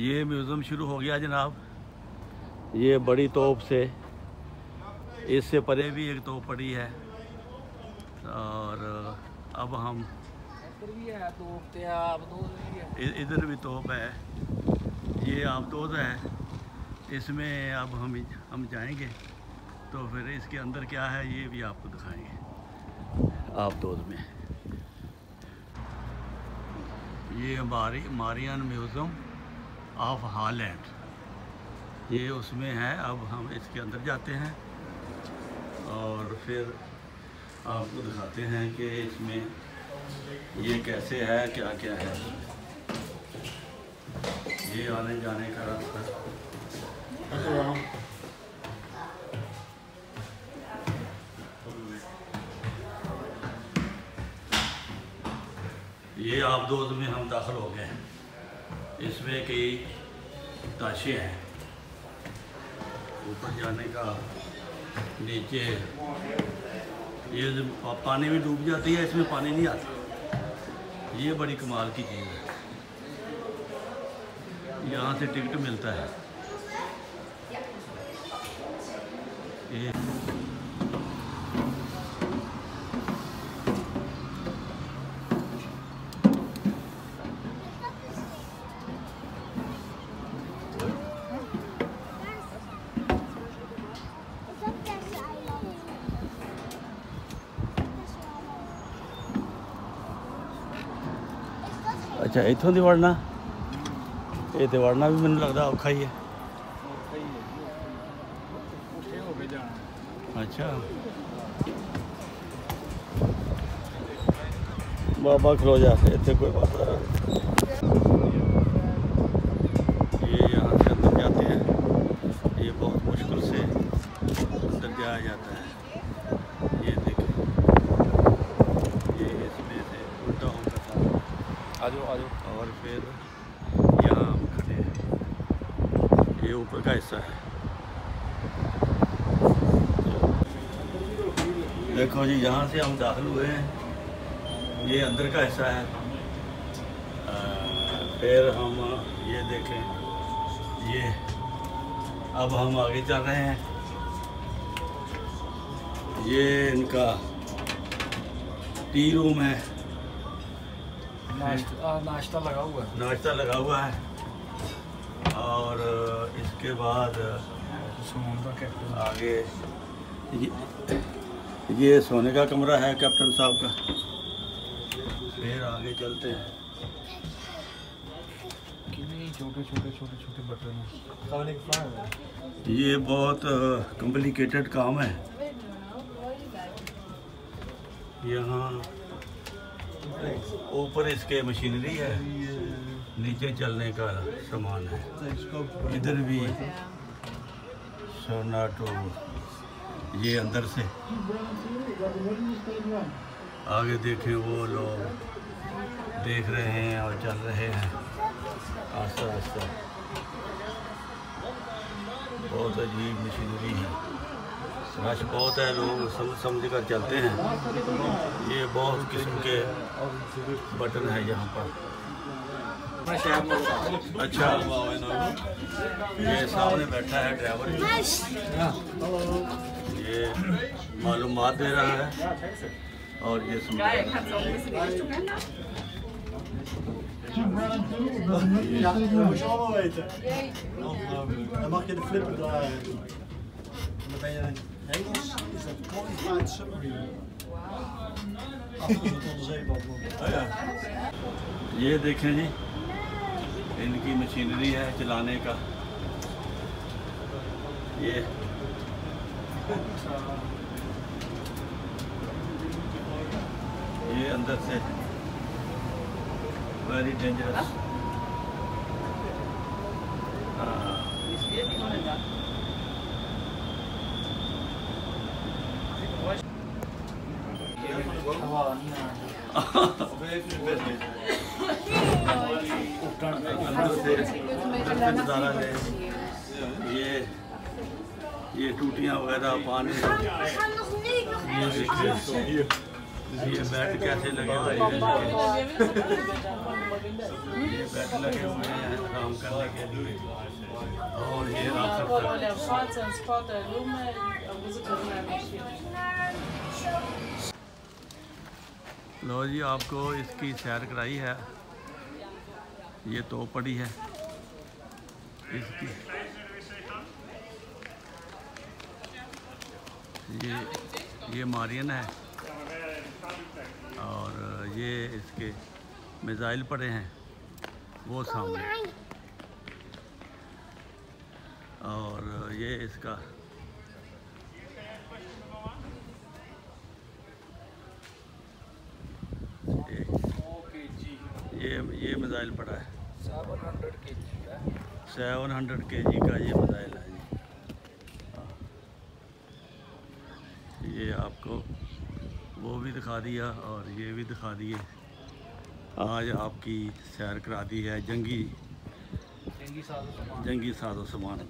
ये म्यूज़ियम शुरू हो गया जनाब। ये बड़ी तोप से, इससे परे भी एक तोप पड़ी है और अब हम इधर भी तोप है। ये आबदोज़ है, इसमें अब हम जाएंगे तो फिर इसके अंदर क्या है ये भी आपको दिखाएंगे आबदोज़ में। ये मारियन म्यूज़ियम ऑफ हॉलैंड, ये उसमें है। अब हम इसके अंदर जाते हैं और फिर आपको दिखाते हैं कि इसमें ये कैसे है, क्या क्या है। ये आने जाने का रास्ता। ये आबदोज़ में हम दाखिल हो गए हैं। इसमें कई ताशे हैं, ऊपर जाने का, नीचे ये पानी में डूब जाती है, इसमें पानी नहीं आता। ये बड़ी कमाल की चीज़ है। यहाँ से टिकट मिलता है। ये अच्छा, इतों दी वड़ना, ये तो वड़ना भी मैंने लगता औखा ही है। अच्छा, बाबा खलो जा से इतने कोई बात नहीं। ये यहाँ से अंदर जाते हैं, ये बहुत मुश्किल से अंदर जाया जाता है। ये देखें, ये इसमें से उल्टा होता था। आ जाओ। और फिर यहाँ हम खड़े हैं, ये ऊपर का हिस्सा है। देखो जी, यहाँ से हम दाखिल हुए हैं, ये अंदर का हिस्सा है। फिर हम ये देखें, ये अब हम आगे चल रहे हैं। ये इनका टी रूम है, नाश्ता लगा हुआ है। और इसके बाद आगे ये सोने का कमरा है कैप्टन साहब का। फिर आगे चलते हैं। छोटे बटन, ये बहुत कॉम्प्लिकेटेड काम है। यहाँ ऊपर इसके मशीनरी है, नीचे चलने का सामान है। इधर भी सोनाटो, ये अंदर से आगे देखें, वो लोग देख रहे हैं और चल रहे हैं आस्ता आस्ता। बहुत अजीब मशीनरी है, रश बहुत है, लोग समझ कर चलते हैं। ये बहुत किस्म के बटन है यहाँ पर। अच्छा, ये सामने बैठा है ड्राइवर, ये मालूमात दे रहा है और ये Ja, dat moet je allemaal weten. Dan mag je de flipper draaien. En dan ben je in Engels, is dat Qualified Submarine. Achter het onderzeebad. ये देखें जी, इनकी मशीनरी है चलाने का। ये अंदर से वेरी डेंजरस। नज़ारा है ये टूटियाँ वगैरह पानी, ये बेड कैसे लगे हुए हैं। ये बेड लगे हुए हैं आराम करने के लिए। और ये लो जी, आपको इसकी सैर कराई है। ये तो पड़ी है इसकी, ये मारियन है और ये इसके मिसाइल पड़े हैं वो सामने, और ये इसका ये मिसाइल पड़ा है 700 kg का ये मिसाइल है जी। ये आपको वो भी दिखा दिया और ये भी दिखा दिए। आज आपकी सैर करा दी है जंगी साजो सामान।